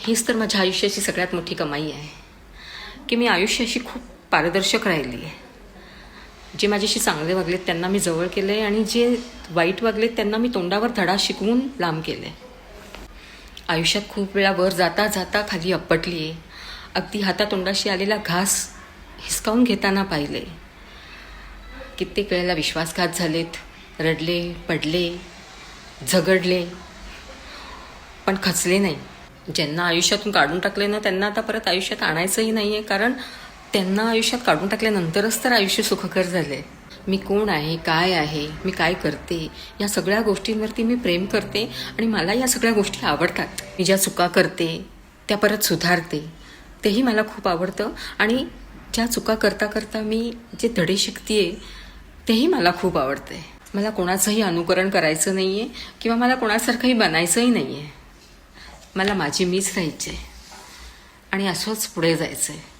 हीच तर माझ्या आयुष्याची सगळ्यात मोठी कमाई आहे की मी आयुष्याशी खूप पारदर्शक राहिली आहे. जे माझ्याशी चांगले वागलेत त्यांना मी जवळ केलं आहे आणि जे वाईट वागलेत त्यांना मी तोंडावर धडा शिकवून लांब केलं आहे. आयुष्यात खूप वेळा वर जाता जाता खाली आपटली आहे. अगदी हातातोंडाशी आलेला घास हिसकावून घेताना पाहिले. कित्येक वेळेला विश्वासघात झालेत, रडले, पडले, झगडले, पण खचले नाही. ज्यांना आयुष्यातून काढून टाकले ना त्यांना आता परत आयुष्यात आणायचंही नाही आहे, कारण त्यांना आयुष्यात काढून टाकल्यानंतरच तर आयुष्य सुखकर झाले. मी कोण आहे, काय आहे, मी काय करते, या सगळ्या गोष्टींवरती मी प्रेम करते आणि मला या सगळ्या गोष्टी आवडतात. मी ज्या चुका करते त्या परत सुधारते तेही मला खूप आवडतं आणि ज्या चुका करता करता मी जे धडे शिकते तेही मला खूप आवडते. मला कोणाचंही अनुकरण करायचं नाही आहे किंवा मला कोणासारखंही बनायचंही नाही आहे. मला माझी मीच राहायची आहे आणि असंच पुढे जायचं आहे.